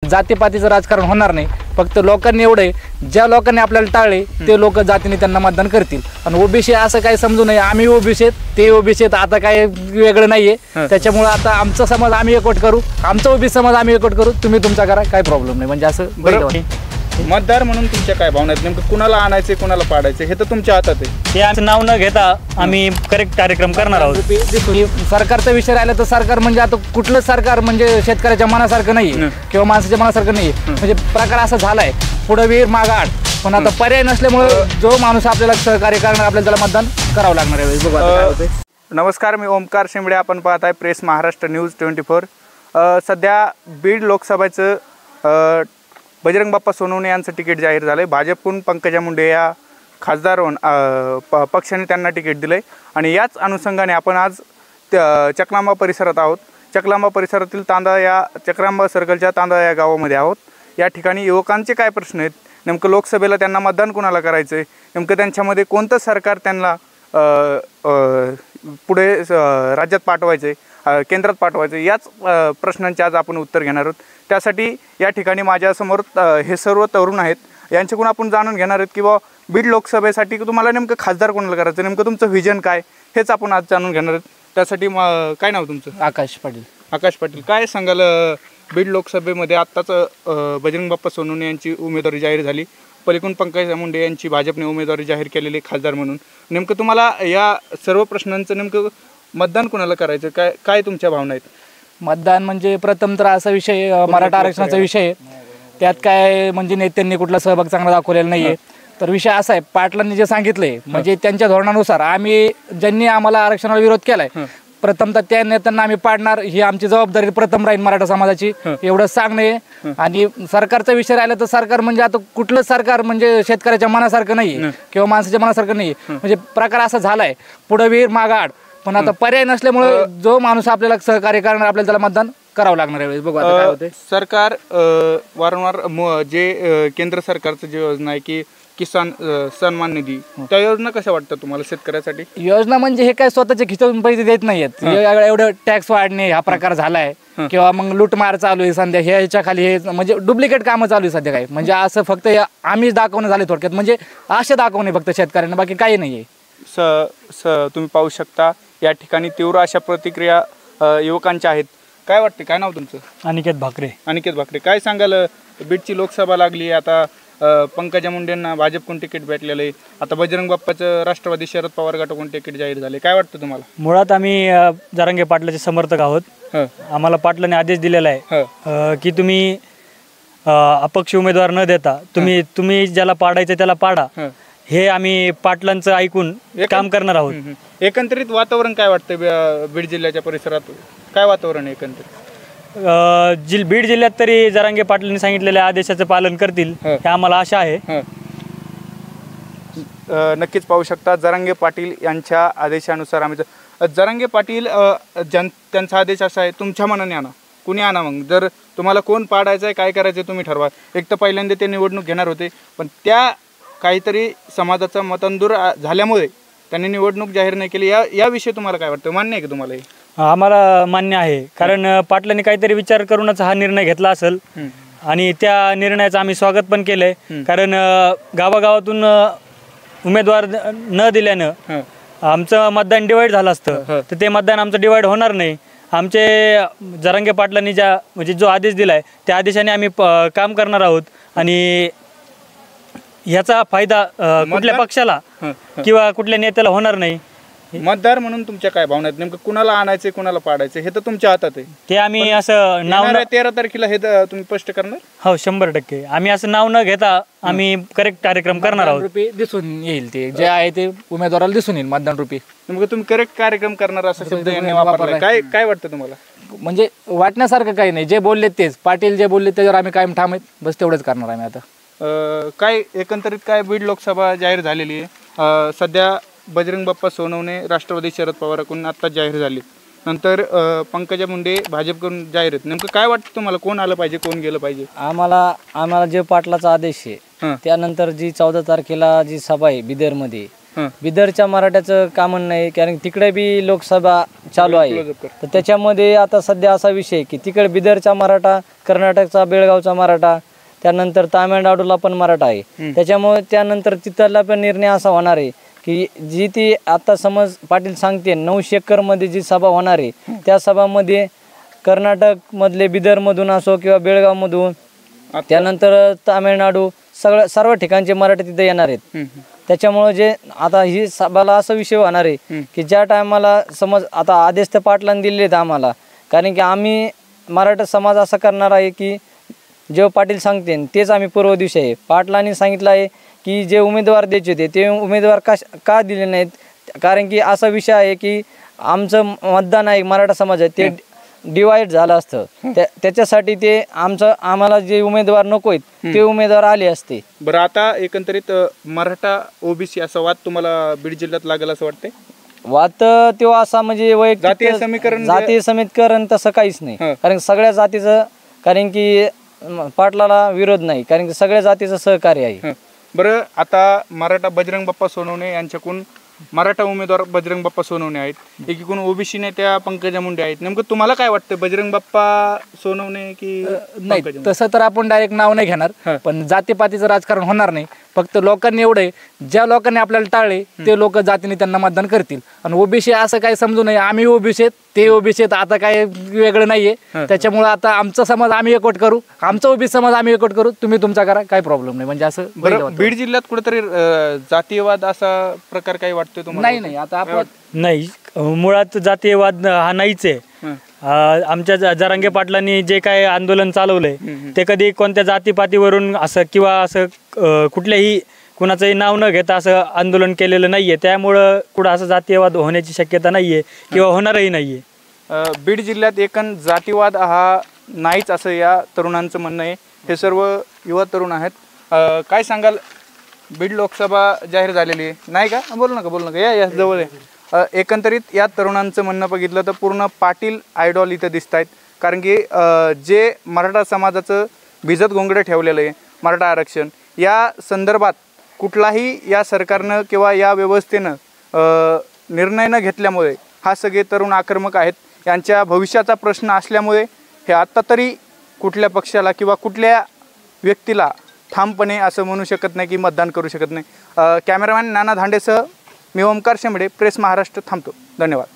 जातीपातीचं राजकारण होणार नाही। फक्त लोकांनी एवढे ज्या लोकांनी आपल्याला टाळले ते लोक जातीने त्यांना मतदान करतील। आणि ओबीसी असं काही समजू नये, आम्ही ओबीसी आहेत ते ओबीसी आहेत, आता काही वेगळं नाहीये। त्याच्यामुळे आता आमचा समाज आम्ही एकवट करू, आमचा ओबीसी समाज आम्ही एकवट करू, तुम्ही तुमचा करा, काही प्रॉब्लेम नाही। म्हणजे असं मतदार म्हणून तुमच्या काय भावना आहेत, नेमकं कुणाला आणायचे कुणाला पाडायचे हे तर तुमच्या हातात आहे। हे आमचं नाव न घेता आम्ही करेक्ट कार्यक्रम करणार आहोत। सरकारचा विषय राहिला तर सरकार म्हणजे आता कुठलं सरकार म्हणजे शेतकऱ्याच्या मनासारखं नाही किंवा माणसाच्या मनासारखं नाही। म्हणजे प्रकार असा झालाय पुढे वीर मागे आड, पण आता पर्याय नसल्यामुळे जो माणूस आपल्याला सहकार्य करणार आपल्याला त्याला मतदान करावं लागणार आहे। बघू आता काय होतंय। नमस्कार, मी ओमकार शिंबडे, आपण पाहत आहे प्रेस महाराष्ट्र न्यूज 24। सध्या बीड लोकसभेचं बजरंग बाप्पा सोनवणे यांचं तिकीट जाहीर झालं आहे। भाजपकडून पंकजा मुंडे या खासदार पक्षाने त्यांना तिकीट दिलं आहे आणि याच अनुषंगाने आपण आज चकलांबा परिसरात आहोत। चकलांबा परिसरातील तांदा या चक्रांबा सर्कलच्या तांदा या गावामध्ये आहोत। या ठिकाणी युवकांचे काय प्रश्न आहेत, नेमकं लोकसभेला त्यांना मतदान कोणाला करायचं आहे, नेमकं त्यांच्यामध्ये कोणतं सरकार त्यांना पुढे राज्यात पाठवायचं आहे, केंद्रात पाठवायचं, याच प्रश्नांचे आज आपण उत्तर घेणार आहोत। त्यासाठी या ठिकाणी माझ्यासमोर हे सर्व तरुण आहेत, यांच्याकडून आपण जाणून घेणार आहेत की बा बीड लोकसभेसाठी तुम्हाला नेमकं खासदार कोणाला करायचं, नेमकं तुमचं व्हिजन काय, हेच आपण आज जाणून घेणार आहोत। त्यासाठी काय नाव तुमचं? आकाश पाटील। आकाश पाटील, काय सांगाल बीड लोकसभेमध्ये आत्ताच बजरंग बाप्पा सोनवणे यांची उमेदवारी जाहीर झाली, पलीकडून पंकजा मुंडे यांची भाजपने उमेदवारी जाहीर केलेली खासदार म्हणून, नेमकं तुम्हाला या सर्व प्रश्नांचं नेमकं मतदान कोणाला करायचं, काय काय तुमच्या भावना आहेत? मतदान म्हणजे प्रथम तर असा विषय मराठा आरक्षणाचा विषय आहे, त्यात काय म्हणजे नेत्यांनी कुठला सहभाग चांगला दाखवलेला नाहीये। तर विषय असा आहे, पाटलांनी जे सांगितलंय म्हणजे त्यांच्या धोरणानुसार आम्ही ज्यांनी आम्हाला आरक्षणाला विरोध केलाय प्रथम तर त्या नेत्यांना आम्ही पाडणार, ही आमची जबाबदारी प्रथम राहील मराठा समाजाची, एवढं सांगणे। आणि सरकारचा विषय राहिला तर सरकार म्हणजे आता कुठलं सरकार म्हणजे शेतकऱ्याच्या मनासारखं नाही किंवा माणसाच्या मनासारखं नाही। म्हणजे प्रकार असा झालाय पुढे वीर मागे आड, पण आता पर्याय नसल्यामुळे जो माणूस आपल्याला सहकार्य करणार आपल्याला त्याला मतदान करावं लागणार आहे। बघू आता काय होते। सरकार वारंवार जे केंद्र सरकारचं जे योजना आहे की किसान सन्मान निधी, त्या योजना कशा वाटतात तुम्हाला शेतकऱ्यासाठी? योजना म्हणजे हे काय स्वतःच्या खिशातून पैसे देत नाहीयेत, एवढं टॅक्स वाढणे हा प्रकार झालाय किंवा मग लूटमार चालू आहे सध्या, ह्याच्या खाली हे म्हणजे डुप्लिकेट कामं चालू आहे सध्या। काय म्हणजे असं फक्त आम्ही दाखवणं झाले थोडक्यात, म्हणजे आशा दाखवणे फक्त शेतकऱ्यांना, बाकी काही नाहीये। तुम्ही पाहू शकता या ठिकाणी तीव्र अशा प्रतिक्रिया युवकांच्या आहेत। काय वाटते, काय नाव तुमचं? अनिकेत भाकरे। अनिकेत भाकरे, काय सांगाल बीडची लोकसभा लागली, आता पंकजा मुंडेंना भाजपकडून तिकीट भेटलेलं आहे, आता बजरंग बाप्पाचं राष्ट्रवादी शरद पवार गटाकडून तिकीट जाहीर झाले, काय वाटतं तुम्हाला? मुळात आम्ही जरांगे पाटलाचे समर्थक आहोत। आम्हाला पाटलाने आदेश दिलेला आहे की तुम्ही अपक्ष उमेदवार न देता तुम्ही ज्याला पाडायचं त्याला पाडा, हे आम्ही पाटलांचं ऐकून काम करणार आहोत। एकंदरीत वातावरण काय वाटतं बीड जिल्ह्याच्या परिसरात, काय वातावरण आहे एकंदरीत? बीड जिल्ह्यात तरी जरांगे पाटलांनी सांगितलेल्या आदेशाचं पालन करतील हे आम्हाला आशा आहे। नक्कीच पाहू शकता जरांगे पाटील यांच्या आदेशानुसार आम्ही जरांगे पाटील त्यांचा आदेश असा आहे, तुमच्या मनाने आणा, कुणी आणा, मग जर तुम्हाला कोण पाडायचं आहे काय करायचं तुम्ही ठरवा। एक तर पहिल्यांदा ते निवडणूक घेणार होते, पण त्या काहीतरी समाजाचा मतंदूर झाल्यामुळे त्यांनी निवडणूक जाहीर नाही केली, याविषयी तुम्हाला काय वाटतं, मान्य आहे की तुम्हाला? आम्हाला मान्य आहे, कारण पाटलांनी काहीतरी विचार करूनच हा निर्णय घेतला असेल आणि त्या निर्णयाचं आम्ही स्वागत पण केलंय। कारण गावागावातून उमेदवार न दिल्यानं आमचं मतदान डिवाइड झालं असतं, तर ते मतदान आमचं डिवाइड होणार नाही। आमचे जरांगे पाटलांनी म्हणजे जो आदेश दिलाय त्या आदेशाने आम्ही काम करणार आहोत आणि ह्याचा फायदा कुठल्या पक्षाला किंवा कुठल्या नेत्याला होणार नाही। मतदार म्हणून तुमच्या काय भावना आहेत, नेमकं कुणाला आणायचे कुणाला पाडायचे हे तर तुमच्या हातात आहे। ते आम्ही असं नाव 13 तारखेला हे तुम्ही स्पष्ट करणार? हो, 100%। आम्ही असं नाव न घेता आम्ही करेक्ट कार्यक्रम करणार आहोत। दिसून येईल ते जे आहे ते उमेदवाराला दिसून येईल मतदान रूपी। नेमकं तुम्ही करेक्ट कार्यक्रम करणार असा शब्द यांनी वापरला, काय काय वाटतं तुम्हाला? म्हणजे वाटण्यासारखं काही नाही, जे बोलले तेच, पाटील जे बोलले त्याच्यावर आम्ही कायम ठाम आहेत, बस तेवढंच करणार आम्ही आता। काय एकंदरीत काय बीड लोकसभा जाहीर झालेली आहे, सध्या बजरंग बाप्पा सोनवणे राष्ट्रवादी शरद पवारकडून आत्ता जाहीर झाले, नंतर पंकजा मुंडे भाजपकडून जाहीर आहेत, नेमकं काय वाटतं तुम्हाला, कोण आलं पाहिजे कोण गेलं पाहिजे? आम्हाला जे पाटलाचा आदेश आहे त्यानंतर जी 14 तारखेला जी सभा आहे बिदरमध्ये बिदरच्या मराठ्याचं कामन नाही, कारण तिकडे बी लोकसभा चालू आहे. तर त्याच्यामध्ये आता सध्या असा विषय की तिकडे बिदरचा मराठा, कर्नाटकचा बेळगावचा मराठा, त्यानंतर तामिळनाडूला पण मराठा आहे. त्याच्यामुळे त्यानंतर तिथला पण निर्णय असा होणार आहे की जी ती आता समज पाटील सांगते 900 एकरमध्ये जी सभा होणार आहे त्या सभामध्ये कर्नाटकमधले बिदरमधून असो किंवा बेळगावमधून, त्यानंतर तामिळनाडू, सर्व ठिकाणचे मराठी तिथे येणार आहेत. त्याच्यामुळे जे आता ही सभाला असा विषय होणार आहे की ज्या टायमाला समज आता आदेश तर पाटलांनी दिले आहेत आम्हाला, कारण की आम्ही मराठा समाज असा करणार आहे की जे पाटील सांगते तेच आम्ही पूर्व दिवशी आहे. पाटलांनी सांगितलं आहे की जे उमेदवार द्यायचे होते ते उमेदवार का दिले नाहीत, कारण की असा विषय आहे की आमचं मतदान आहे मराठा समाज आहे ते डिवाइड झालं असतं. त्याच्यासाठी ते आम्हाला जे उमेदवार नको आहेत ते उमेदवार आले असते. बरं, आता एकंदरीत मराठा ओबीसी असा वाद तुम्हाला बीड जिल्ह्यात लागेल असं वाटतंय? वाद तेव्हा असा म्हणजे जातीय समीकरण जातीय समीकरण तसं काहीच नाही, कारण सगळ्या जातीचं, कारण की पाटलाला विरोध नाही, कारण की सगळ्या जातीचं सहकार्य आहे. बरं, आता मराठा बजरंग बाप्पा सोनवणे यांच्याकडून मराठा उमेदवार बजरंग बाप्पा सोनवणे आहेत, एकीकडून ओबीसी नेत्या पंकजा मुंडे आहेत. नेमकं तुम्हाला काय वाटतं, बजरंग बाप्पा सोनवणे की नाही? तसं तर आपण डायरेक्ट नाव नाही घेणार, पण जातीपातीचं राजकारण होणार नाही. फक्त लोकांनी एवढे, ज्या लोकांनी आपल्याला टाळले ते लोक जातीने त्यांना मतदान करतील. आणि ओबीसी असं काही समजू नये, आम्ही ओबीसी आहेत ते ओबीसी आहेत, आता काय वेगळं नाहीये. त्याच्यामुळे आता आमचा समाज आम्ही एकवट करू, आमचा ओबीसी समाज आम्ही एकवट करू, तुम्ही तुमचा करा, काही प्रॉब्लेम नाही. म्हणजे असं बीड जिल्ह्यात कुठेतरी जातीयवाद असा प्रकार काही वाटतोय तुम्हाला? नाही, आता आपण नाही, मुळात जातीयवाद हा नाहीच आहे. आमच्या जरांगे पाटलांनी जे काय आंदोलन चालवलंय ते कधी कोणत्या जातीपातीवरून असं किंवा असं कुठल्याही कुणाचंही नाव न घेता असं आंदोलन केलेलं नाहीये. त्यामुळं कुठं असं जातीयवाद होण्याची शक्यता नाहीये किंवा होणारही नाहीये. बीड जिल्ह्यात एकूण जातीवाद हा नाहीच असं या तरुणांचं म्हणणं आहे. हे सर्व युवा तरुण आहेत. काय सांगाल, बीड लोकसभा जाहीर झालेली आहे नाही का? बोल नका या जवळ आहे. एकंदरीत या तरुणांचं म्हणणं बघितलं तर पूर्ण पाटील आयडॉल इथं दिसत आहेत. कारण की जे मराठा समाजाचं भिजत घोंगडं ठेवलेलं आहे मराठा आरक्षण, या संदर्भात कुठलाही या सरकारनं किंवा या व्यवस्थेनं निर्णय न घेतल्यामुळे हा सगळे तरुण आक्रमक आहेत. यांच्या भविष्याचा प्रश्न असल्यामुळे हे आत्ता तरी कुठल्या पक्षाला किंवा कुठल्या व्यक्तीला ठामपणे असं म्हणू शकत नाही की मतदान करू शकत नाही. कॅमेरामॅन नाना धांडेसह मी ओमकार शेंबडे, प्रेस महाराष्ट्र, थांबतो. धन्यवाद.